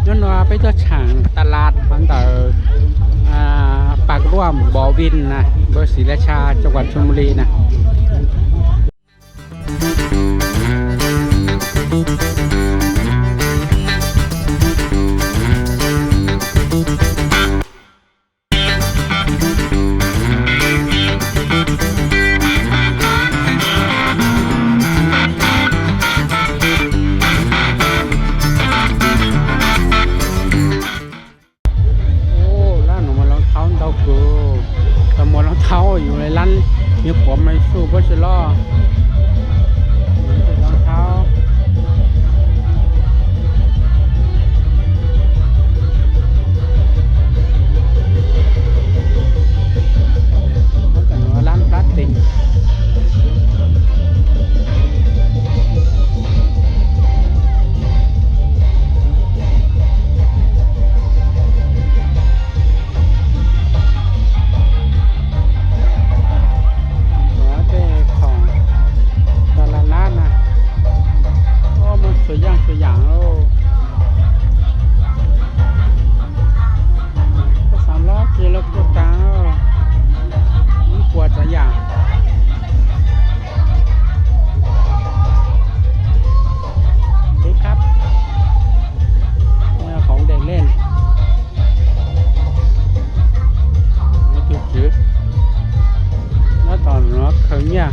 ย้อนว่าไปเจ้าฉางตลาดมันต่อปากร่วมบ่อวินนะเบอร์ศรีราชาจังหวัดชลบุรีนะอยู่ในร้านมีขวบไม่สู้ก็จะล่อรองเท้าแต่ว่าร้านพลาสติกสวยอย่างโอ้ก็300กิโลก็ตางนี่ปวดอย่างดีครับนี่ของเด็กเล่นนี่จุดแล้วตอนนี้เคยเนี่ย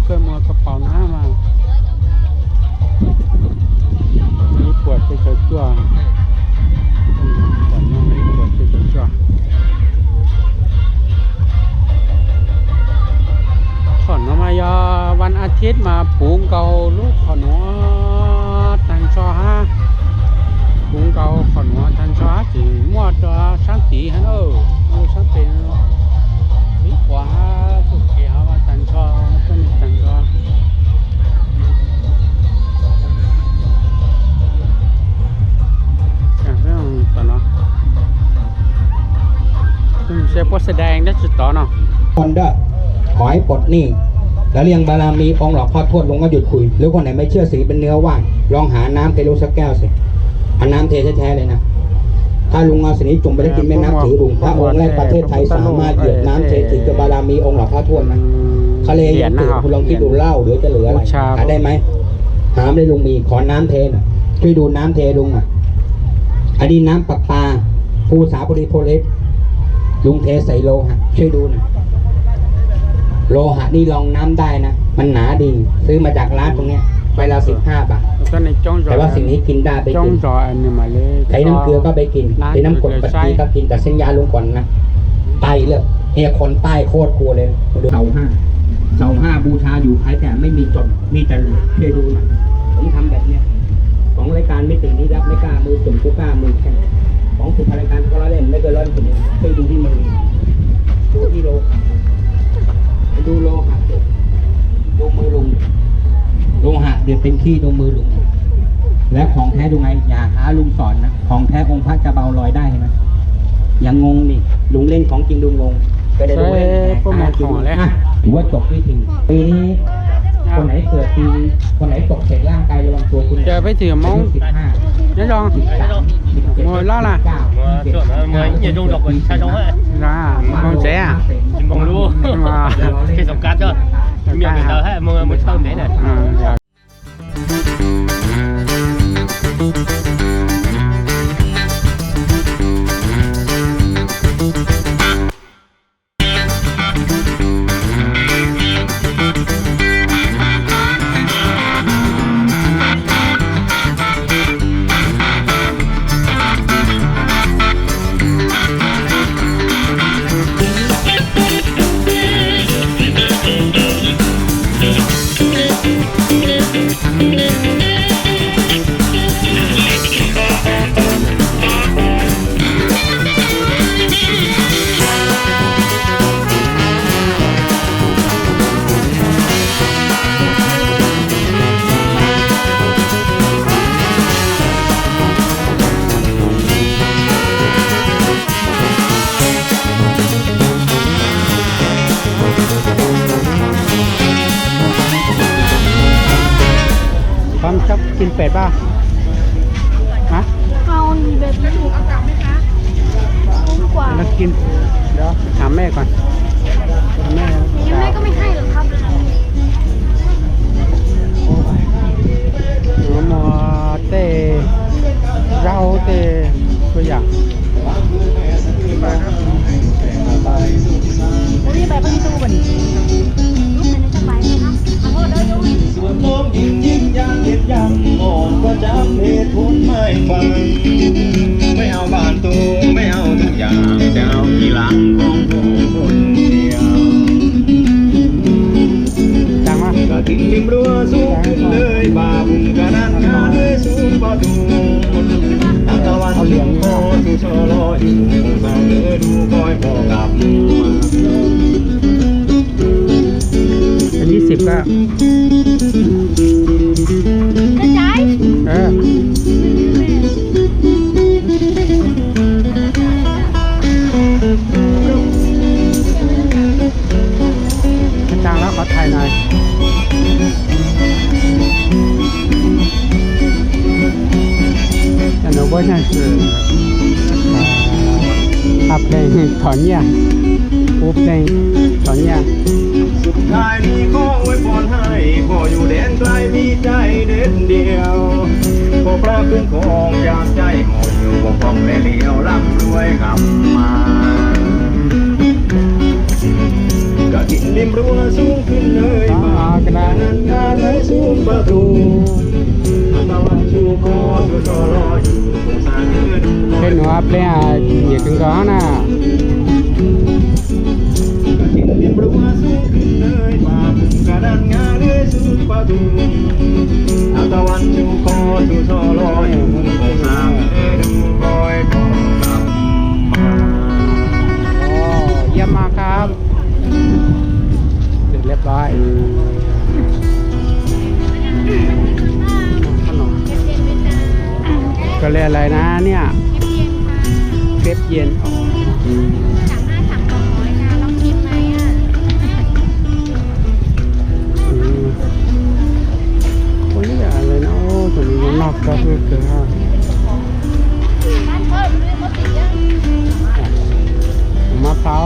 เคยมากระเป๋าหน้ามามีปวดไปเจอจ้วแต่ไม่ปวดไปเจอจ้วขอนมายาวันอาทิตย์มาปูงเกาลูกขอนหัวทันชอฮะปูงเกาขอนหัวทันชอจีมั่วตัวช่างตีฮันช่างตีนี่ขวาสุดเขียวมาทันชอต้นทันชอเสียโพสแดงได้จุดต่อเนาะคนเด้อขอให้ปลดหนี้แล้วเรียงบารมีองค์หลอกพ่อทวดลงก็หยุดคุยหรือคนไหนไม่เชื่อสีเป็นเนื้อว่างลองหาน้ำเทลุสักแก้วสิเอาน้ำเทแท้ๆเลยนะถ้าลุงเอาสีนี้จุ่มไปได้กินแม่น้ำถือลุงพระองค์แรกประเทศไทยสามารถเหยียบน้ำเทถึงกับบารมีองค์หลอกพ่อทวดนะทะเลยังตื่นคุณลองคิดดูเหล้าหรือจะเหลืออะไรหาได้ไหมหาไม่ได้ลุงมีขอน้ำเทน่ะช่วยดูน้ำเทลุงอ่ะอันนี้น้ำปลาภูสาบริโภเล็กลุงเทใส่โลหะช่วยดูนะโลหะนี่ลองน้ำได้นะมันหนาดีซื้อมาจากร้านตรงเนี้ยไปละ15 บาทแต่ว่าสิ่งนี้กินได้ไปกินใช้น้ำเกลือก็ไปกินใช้น้ำกรดปฏิก็กินแต่เส้นยาลุงก่อนนะไตเลยเฮียคนใต้โคตรกลัวเลยเสาห้าบูชาอยู่ใครแต่ไม่มีจนมีแต่ช่วยดูนะผมทำแบบเนี้ยของรายการไม่ติดนี้รับไม่กล้ามือจุ่มกูกล้ามือแข็งของสุดรายการก็เล่นไม่เกิน100คนเคยดูที่มือดูที่โลดูโลหะดูมือลุงโลหะเดี๋ยวเป็นขี้ตรงมือลุงและของแท้ดูไงอย่าหาลุงสอนนะของแท้องค์พระจะเบาลอยได้ไหมอย่างงงนี่ลุงเล่นของจริงลุงงงก็ได้ลุงเล่นถือว่าจบด้วยถึงปีนี้คนไหนเกิดปีคนไหนตกเสร็จร่างกายระวังตัวคุณเจอไปถือมองนี่ลองมวยล้อล่ะnhiều trong độc mình sai trong hết con trẻ à bằng luôn khi sọc cá cho nhiều người ta hết mua một thơm đấy này ความชอบกินเป็ดป่ะฮะ เอาแบบนี้ถูกเอากลับไหมคะคุ้มกว่า แล้วกินเดี๋ยวถามแม่ก่อนถามแม่ ยังแม่ก็ไม่ให้หรอกครับ หัวหมอเต้เราเต้ตัวอย่าง โอ้ยแบบนี้ตู้บ่นลูกไหนจะไปนะเอาโทษเด้อยุ่ง ส่วนน้องยิ่งยิ่งยังเห็นยังอ่อนก็จำเหตุผลไม่ฟังไม่เอาบ้านตัวไม่เอาทุกอย่างจะเอาที่หลังของผู้คนเดียว จังวะ กระถิ่นริมรั้วสูงขึ้นเลยบาบุงกระนั้นงานเลยสูงประตูทางตะวันชุ่มคอสู่ชอลออยู่คงสั่งเออดูคอยพอกลับมา เป็น20ก็ กระจาย เออจังแล้วขอถ่ายหน่อยแต่หนูก็ยังคืออัพเพลงถอนเนี่ยอูเพลงถอนเนี่ย สุดท้ายนี้ขออวยพรให้พ่ออยู่แดนไกลมีใจเด็ดเดียวขอพระคุ้มครองยามใจหอยอยู่บ่ฟองและเลี้ยวร่ำรวยกลับมากะถิ่นริมรั้วสูงขึ้นเลยมากระนั้นงานเลยสูงประตูตะวันชูคอสู่ชอรออยู่คงสร้างเงิน เพลงหนูอัพเพลงอย่าถึงก้อนน่ะ กะถิ่นริมรั้วสูงขึ้นเลยมาบุงกระนั้นงานเลยสูงประตูตะวันชูคอสู่ชอรออยู่คงสร้างเงินคอยพอกลับมา โอ้เยี่ยมมากครับเสร็จเรียบร้อยขนมก็เรียกอะไรนะเนี่ยเครปเย็นอ๋อ สั่ง5 สั่ง200ค่ะลองกินไหมอ่ะ คนเรียกอะไรนะโอ้ตัวนี้นอกก็คือเกลือ บ้านเพิ่มเรื่องรถติดเยอะ มะพร้าว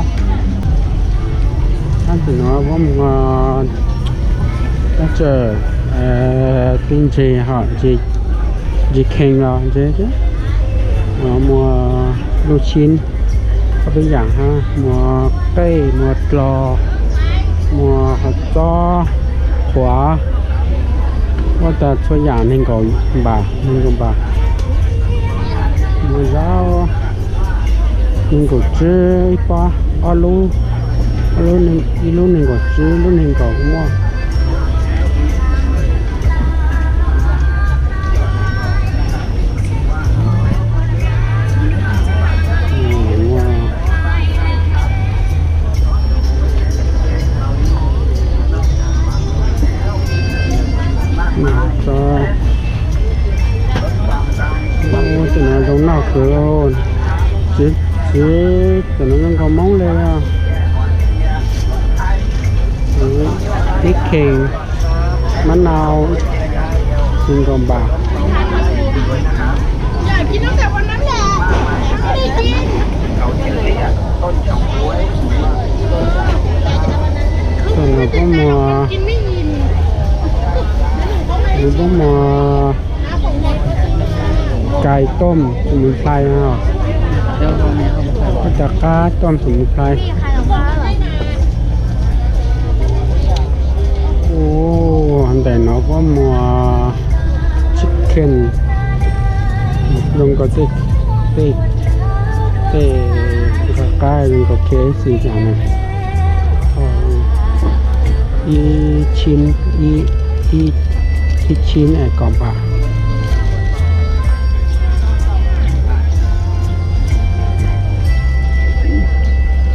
ท่านถึงว่าผมก็เจอtinh trì họ chỉ khen rồi chứ chứ mùa lúa chín có bên dạng ha mùa cây mùa lò mùa hạt to quả có ta số dạng nên còn bà mùa rau nên còn chứ qua alu nên còn chứ lúc nên còn mua tụi nó giống nào cửa chứ tụi nó đang có móng lên à ít kèn mã nào xin còn bà อยากกินตั้งแต่วันนั้นแหละไม่ได้กิน tụi nó có mùa กินไม่อิ่ม nó có mùa น้ำของหมด ไก่ต้มสมุนไพรฮะก็จะก้าต้มสมุนไพร นี่ใครเอาฟ้าเหรอ โอ้อันแต่เนาะก็มัวชิคเก้นลงก็เตก็ใกล้ลงก็เคสีจานนะอีชิ้นอีชิ้นไอ้กองปลา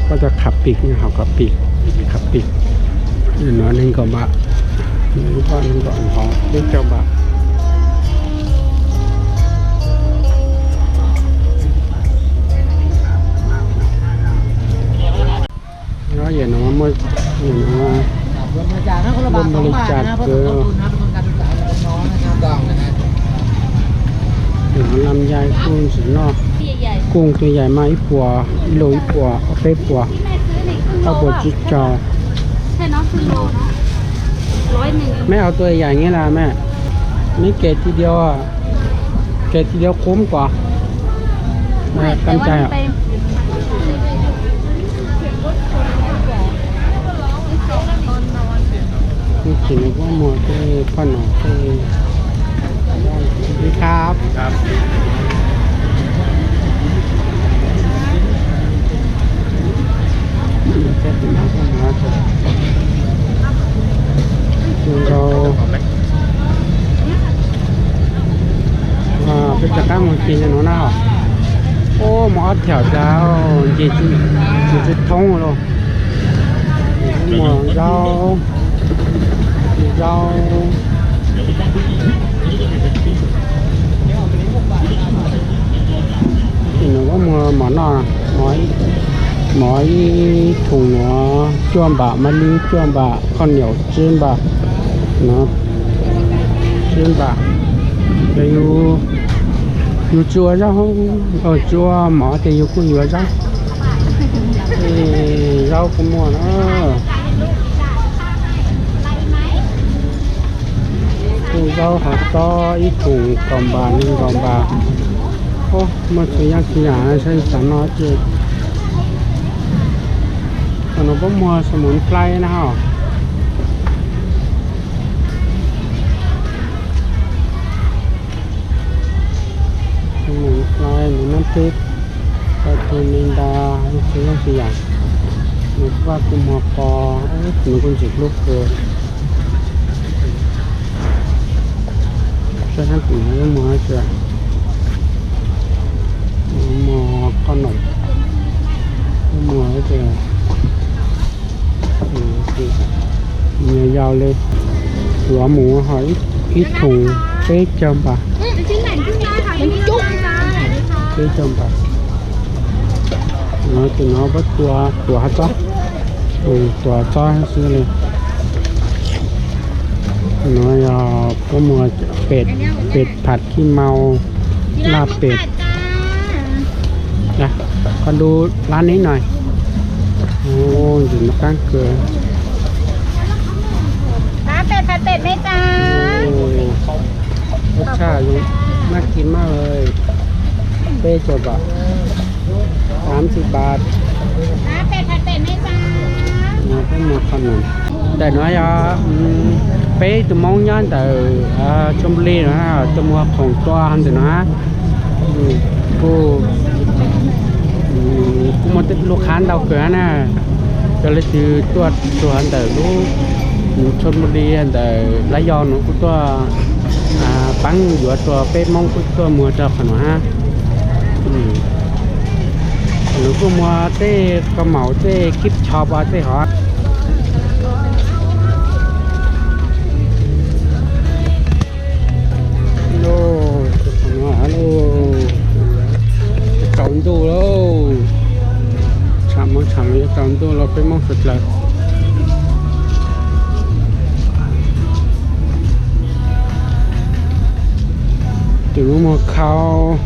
ก็จะขับปีกนะครับขับปีกnó nên có bạc nếu con nên gọi họ biết cho bạc nó vậy nó mới nó บริจาคนะคนละบาท2 บาทนะเพราะต้นทุนนะเป็นคนการศึกษาของน้องนะครับ ญ่ๆกุ้งสิเนาะ ใหญ่ กุ้งตัวใหญ่มาอีปัวอีโลอีปัวเอาไปปัว ๆที่แม่ซื้อในครึ่งโล เอาบด อ่ะ จิกจอ ใช่เนาะครึ่งโลเนาะ101 แม่เอาตัวใหญ่อย่างนี้ละแม่นี่เกรดทีเดียวอ่ะเกรดทีเดียวคุ้มกว่าแม่ตั้งใจอ่ะนี่กินว่าหมดที่พ่อหนอที่ดีครับ ครับ เจ็ดถึงห้าพันห้าสิบเรา หอมไหม เป็นจักรมันกินจะหนูหน้าโอ้หมอแถวเจ้าจีthông rồi mà rau thì nó có món nào mỗi thùng nó chuông bả mà đi chuông bả con nhiều trên bả nó trên bả đây yêu chua ra không ở chua mỏ thì yêu cũng nhiều ra thì rau cũng mua nữa thì rau họ to ít thùng còn bà ô mà thời gian kia nó sẽ sẵn nó chứ còn nó có mua sắm muốn fly nào mình fly mình nắm tiếp và tôi nên đa cái gì à mình qua cùng một cò mình cũng chỉ lúc rồi sẽ ăn cùng với mua chưa mua con nổi mua cái gì nhiều dao lên quả mũ hỏi ít thùng cái châm bàชิ้นไหนชิ้นน้อยค่ะชิ้นจุ๊บจ้าไหนดีคะ cái châm bà nó thì nó bắt tua hát chó tua chó xưa này nó có muaเป็ดผัดขี้เมาลาบเป็ดนะขอดูร้านนี้หน่อยโอ้ยอยู่มาตั้งเกลือ ร้านเป็ดผัดเป็ดไหมจ้าร สชาติน่ากินมากเลยเป้จบอ่ะ30 บาท ร้านเป็ดผัดเป็ดไหมจ้า nó có một phần này để nói bé từ mong nhớ từ trong ly nữa từ mua phòng toa hơn từ nó cô một cái lúc khán đầu cửa nè cho lấy từตัวhơn từ lúc trong ly hơn từ lá giò nó cũngตัวbắn giữaตัวbé mong cũngตัวmua cho phần ha nó cũng mua cái mẫu cái kíp chop ở cái họ trồng tu đâu chạm cái trồng tu là phải mong sụt lại từ lúc mà khao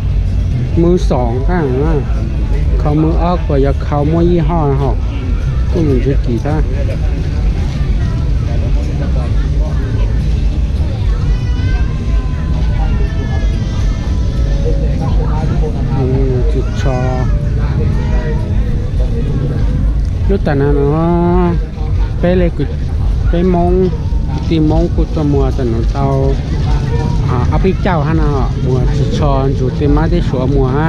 มือสองข้างนะเขามือออกกว่าจะเขามั่วยี่ห้อนะฮะก็เหมือนจะกี่ท่าจุดชอยุตนาเนาะไปเลยกุไปมองตีมองกุตัวมัวแต่หนูเตาเอาไปเจ้าฮะนะมัวจุดชอจุดเต็มมาได้ชัวมัวฮะ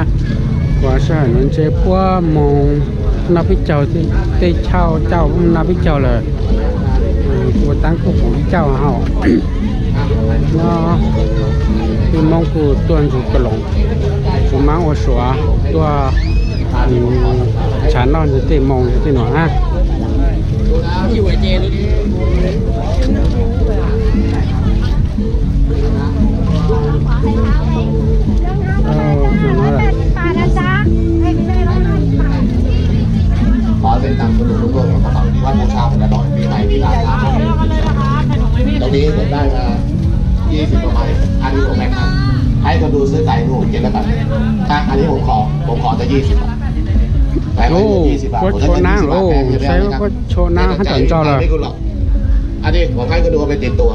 กว่าใช่หนูเจ็บว่ามองนับไปเจ้าที่เช่าเจ้านับไปเจ้าเลยกูตั้งกูของเจ้าฮะเนาะคือมองกูตัวจุดกระหลงจุดมังหัวสัวตัวฉันนอนจะตีมองจะตีหนอฮะอยู่ไอเจเลยปลานะจ๊ะให้ไม่ได้ร้อย50 บาท ขอเป็นตามคุณลุงลูกของกระเป๋าที่ว่าบูชาเหมือนกันเนาะปีใหม่ปีลาตาตรงนี้ผมได้มา20 กว่าใบอันนี้ผมแม็กซ์ให้ ให้คนดูซื้อไก่หนูกินแล้วกันอันนี้ผมขอจะ20 บาทแต่ โอ้ ไม่20 บาท ก็ ผม โช จะ ว์นาง 20 บา โอ้ ทแพงอยู่แล้ว ใช่ นะครับ ก็โชว์นางให้ตันจอเลย ไม่คุณหรอกอันนี้ผมให้คนดูเอาไปติดตัว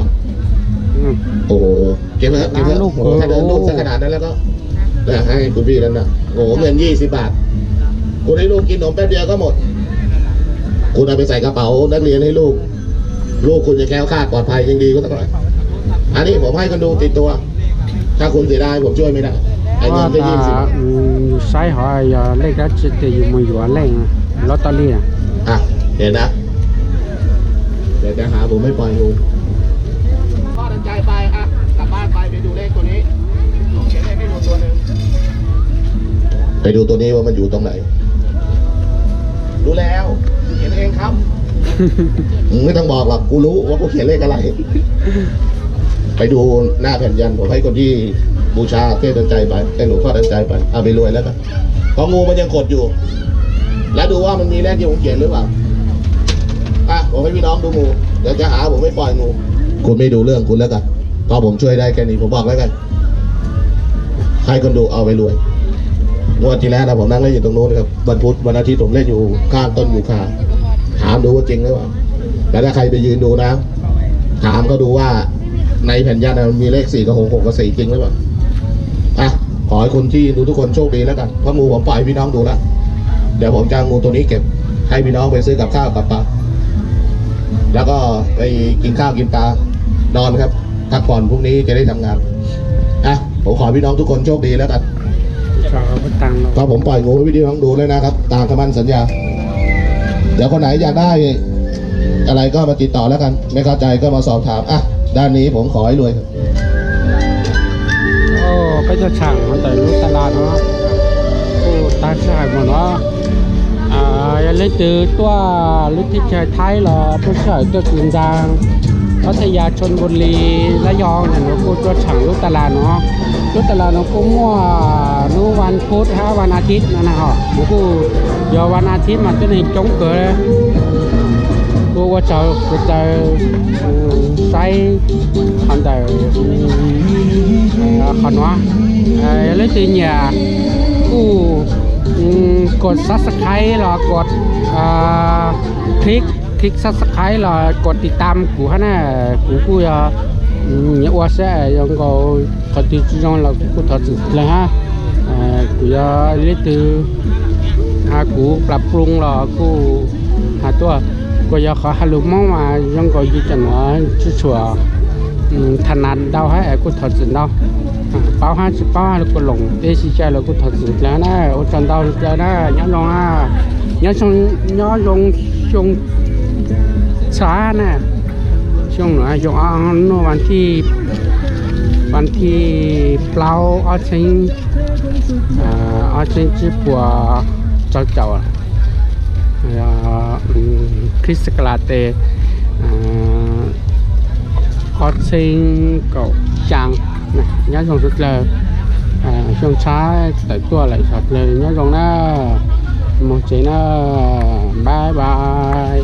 อืม โอ้โหเก็บเถอะเก็บเถอะ ลูก โอ้โหถ้าเดินลูกสักขนาดนั้นแล้วก็ให้คุณพี่นั่นนะโอ้โหเงิน20 บาทคุณให้ลูกกินขนมแป๊บเดียวก็หมด คุณเอาไปใส่กระเป๋านักเรียนให้ลูกคุณจะแคล้วคลาดปลอดภัยยังดีก็ต้องหน่อยอันนี้ผมให้คนดูติดตัว ถ้าคุณเสียดายผมช่วยไม่ได้ไอ้เงินจะ20 บาท ใช้หอยเลขแล้วจะอยู่มืออยู่อะไรลอตเตอรี่อ่ะ อ่ะเห็นนะเดี๋ยวจะหาผมไม่ปล่อยงูพ่อตัดใจไปอ่ะกลับบ้านไปดูเลขตัวนี้ผมเขียนเลขให้ดูตัวหนึ่งไปดูตัวนี้ว่ามันอยู่ตรงไหนรู้แล้วเขียนเองครับ ไม่ต้องบอกหรอกกูรู้ว่ากูเขียนเลขอะไร ไปดูหน้าแผ่นยันผมให้คนที่บูชาเทพทันใจไปให้หลวงพ่อทันใจไปเอาไปรวยแล้วกันเพราะงูมันยังขดอยู่ แล้วดูว่ามันมีเลขที่ผมเขียนหรือเปล่าผมให้พี่น้องดูงูเดี๋ยวจะหาผมไม่ปล่อยงูคุณไม่ดูเรื่องคุณแล้วกันพอผมช่วยได้แค่นี้ผมบอกแล้วกันให้คนดูเอาไปรวยงวดที่แล้วนะผมนั่งเล่นอยู่ตรงโน้นครับวันพุธวันอาทิตย์ผมเล่นอยู่ข้างต้นยูคาถามดูว่าจริงหรือเปล่าแต่ถ้าใครไปยืนดูนะถามก็ดูว่าในแผ่นยันมันมีเลข4 กับ 6 6 กับ 4จริงหรือเปล่าขอให้คนที่ดูทุกคนโชคดีแล้วกันเพราะงูผมปล่อยพี่น้องดูแล้วเดี๋ยวผมจะงูตัวนี้เก็บให้พี่น้องไปซื้อกับข้าวกับปลาแล้วก็ไปกินข้าวกินปลานอนครับพักผ่อนพรุ่งนี้จะได้ทำงานผมขอพี่น้องทุกคนโชคดีแล้วกัน จะเอาไปตังค์ พอผมปล่อยงูให้พี่น้องดูเลยนะครับตามคำมั่นสัญญาเดี๋ยวคนไหนอยากได้อะไรก็มาติดต่อแล้วกันไม่เข้าใจก็มาสอบถามด้านนี้ผมขอให้รวยครับ โอ้ไปจะช่างมันแต่รู้ตลาดเนาะกูตาช่างหมดเนาะอย่าเล่นตือตัวลุที่ชายไทยหรอผู้ชายตัวจีนจางพัทยาชลบุรีระยองเนี่ยเนาะกูตัวช่างรู้ตลาดเนาะรู้ตลาดเนาะกูมั่วรู้วันพุธวันอาทิตย์นั่นนะฮะกูเดี๋ยววันอาทิตย์มันจะในจงเกิดกูว่าจะใช้อันใดขนว่าlấy từ nhàกูกด subscribe หรอกดคลิก subscribe หรอกดติดตามกูฮะนะกูจะเนี่ยว่าsẽยังcó thật sự trong làกูthật sự là haกูจะlấy từกูปรับปรุงหรอกูหาตัวกูจะขอฮัลโหลมั่งมายังก็ยิ่งจะหน่อยชัวถนัดเดาให้กูthật sự đâu bao hai là cô lồng để xí chơi là cô thật sự là nè ô trần đâu là nè nhớ lòng nhớ dùng xá nè dùng là dùng ăn nóวันที่เปล่าở trên chiếc của cháu Chris Calate ở trên cầu Tràng nhớ dùng rất là trong trái tại tua lại thật là nhớ dùng nó một chế nó bye bye